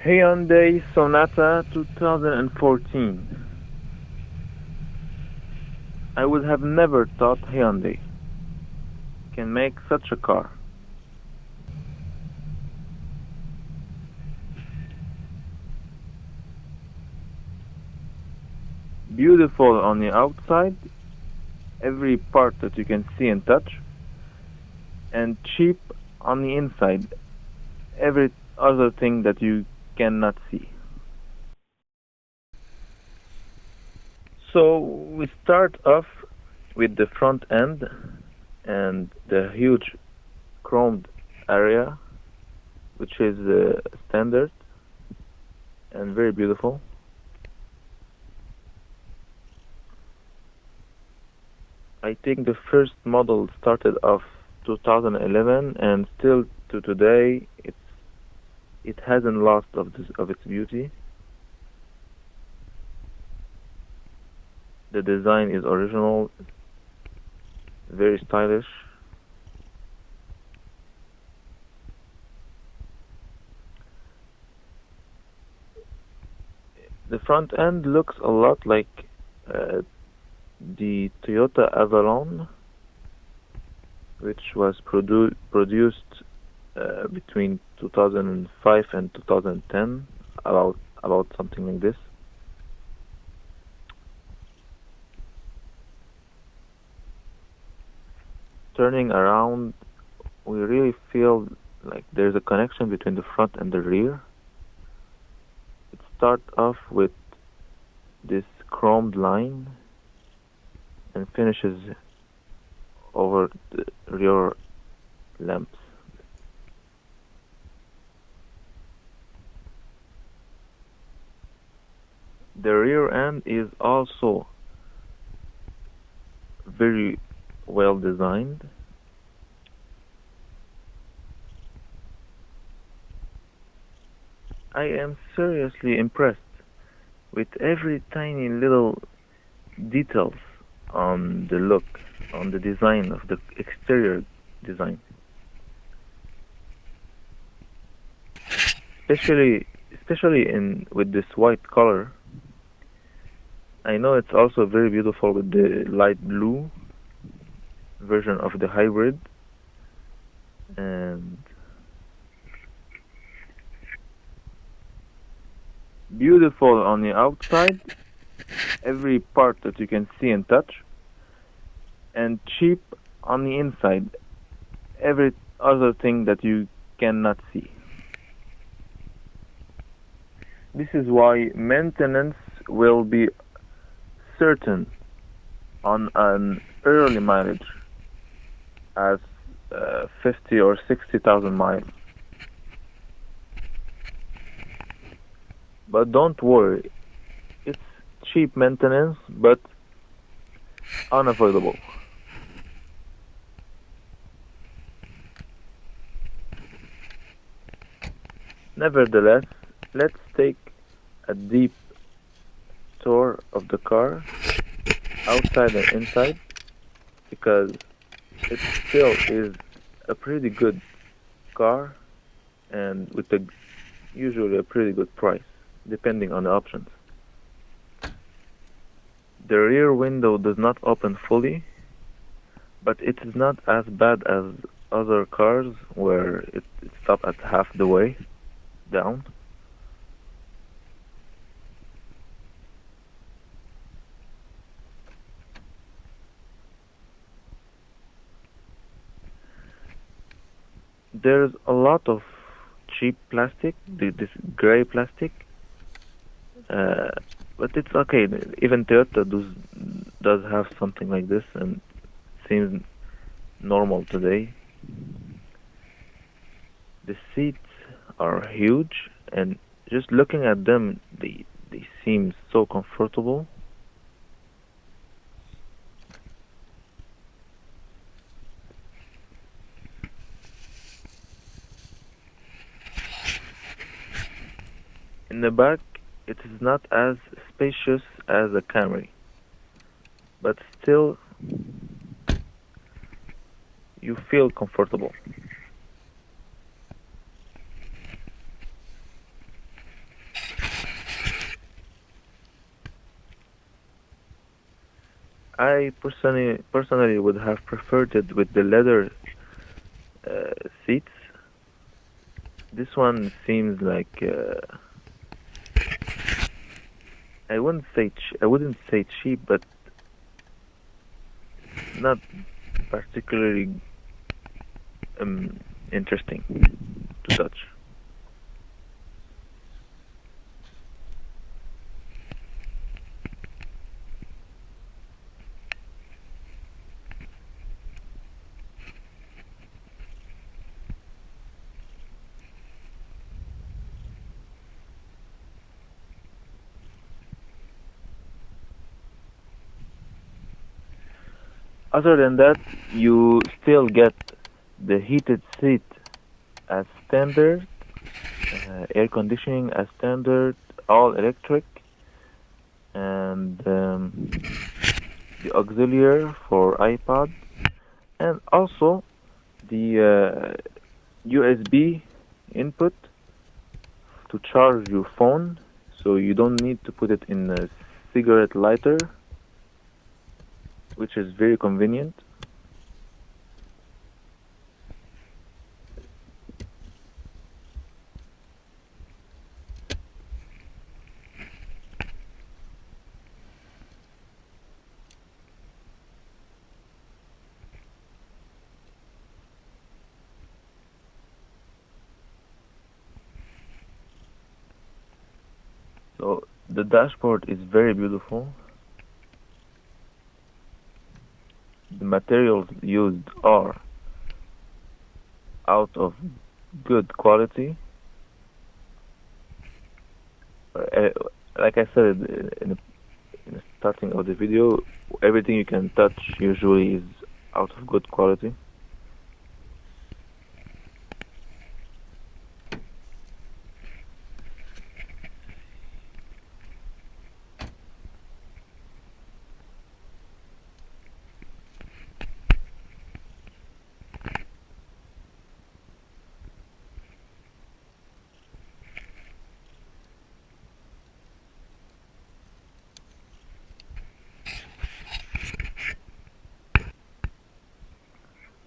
Hyundai Sonata 2014. I would have never thought Hyundai can make such a car. Beautiful on the outside, every part that you can see and touch, and cheap on the inside, every other thing that you cannot see. So we start off with the front end and the huge chromed area, which is standard and very beautiful. I think the first model started off 2011, and still to today, it hasn't lost of its beauty. The design is original, very stylish. The front end looks a lot like the Toyota Avalon, which was produced between 2005 and 2010, about something like this. Turning around, we really feel like there's a connection between the front and the rear. It starts off with this chromed line and finishes over the rear lamps. The rear end is also very well designed. I am seriously impressed with every tiny little details on the look, on the design of the exterior design. Especially in with this white color. I know it's also very beautiful with the light blue version of the hybrid, and beautiful on the outside, every part that you can see and touch, and cheap on the inside, every other thing that you cannot see. This is why maintenance will be certain on an early mileage as 50 or 60,000 miles. But don't worry, it's cheap maintenance but unavoidable. Nevertheless, let's take a deep tour of the car, outside and inside, because it still is a pretty good car and with usually a pretty good price, depending on the options. The rear window does not open fully, but it is not as bad as other cars where it stops at half the way down. There's a lot of cheap plastic, this gray plastic, uh, but it's okay. Even Toyota does have something like this, and seems normal today. The seats are huge, and just looking at them, they seem so comfortable. In the back, it is not as spacious as a Camry, but still you feel comfortable. I personally would have preferred it with the leather seats. This one seems like I wouldn't say cheap, but not particularly um, interesting to touch. Other than that, you still get the heated seat as standard, air conditioning as standard, all electric, and the auxiliary for iPod, and also the USB input to charge your phone, so you don't need to put it in a cigarette lighter, which is very convenient. So the dashboard is very beautiful. The materials used are out of good quality. Uh, like I said in the starting of the video, everything you can touch usually is out of good quality.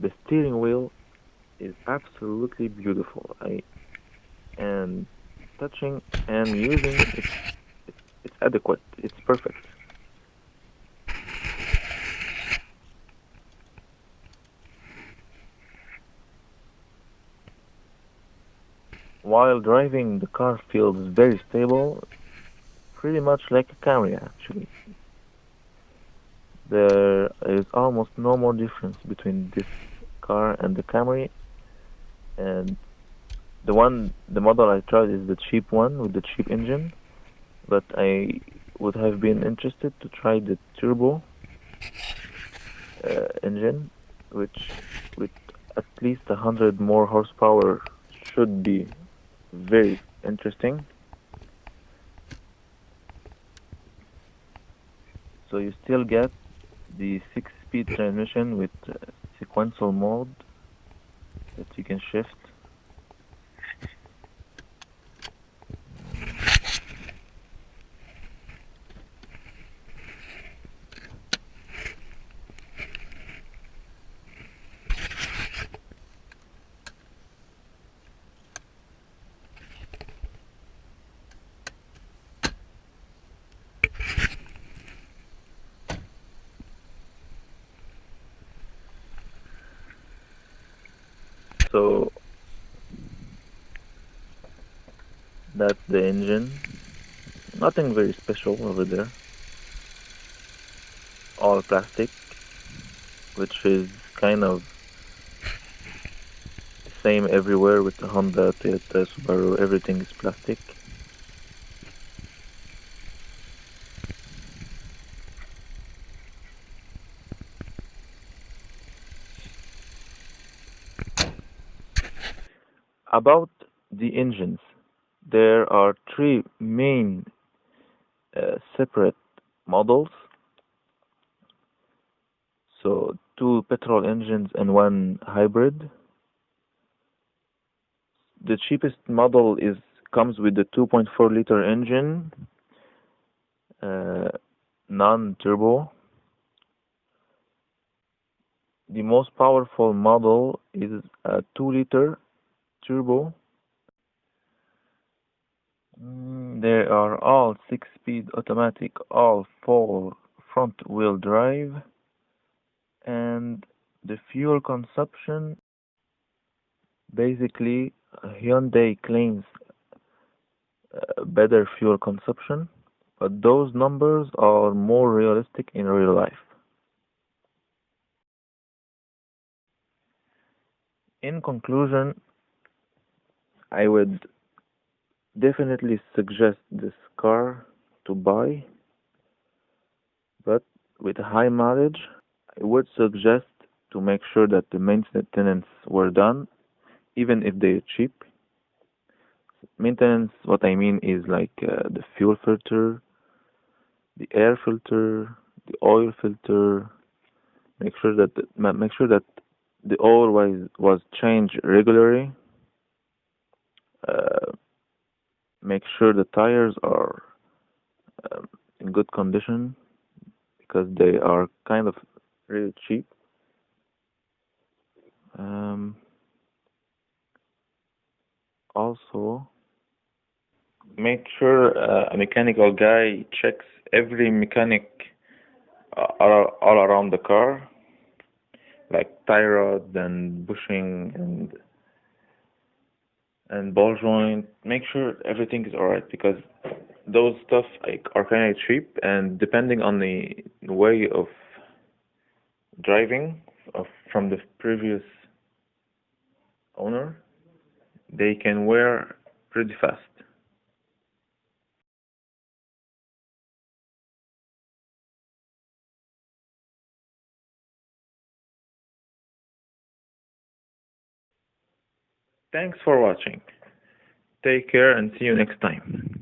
The steering wheel is absolutely beautiful. I and touching and using it's adequate. It's perfect. While driving, the car feels very stable, pretty much like a Camry actually. There is almost no more difference between this car and the Camry, and the model I tried is the cheap one with the cheap engine, but I would have been interested to try the turbo engine, which with at least 100 more horsepower should be very interesting. So you still get the 6-speed transmission with sequential mode that you can shift. So that's the engine. Nothing very special over there. All plastic, which is kind of the same everywhere with the Honda, Toyota, Subaru. Everything is plastic. About the engines, there are three main separate models. So two petrol engines and one hybrid. The cheapest model is comes with the 2.4-liter engine, uh, non-turbo, The most powerful model is a 2-liter turbo. They are all 6-speed automatic, all 4 front-wheel drive, and the fuel consumption, basically, Hyundai claims better fuel consumption, but those numbers are more realistic in real life. In conclusion, I would definitely suggest this car to buy, but with high mileage, I would suggest to make sure that the maintenance were done, even if they're cheap. Maintenance, what I mean is like the fuel filter, the air filter, the oil filter. Make sure that the oil was changed regularly. Uh, Make sure the tires are in good condition because they are kind of really cheap. Um, Also, make sure a mechanical guy checks every mechanic all around the car, like tie rods and bushing and ball joint. Make sure everything is alright because those stuff like are kind of cheap, and depending on the way of driving from the previous owner, they can wear pretty fast. Thanks for watching. Take care and see you next time.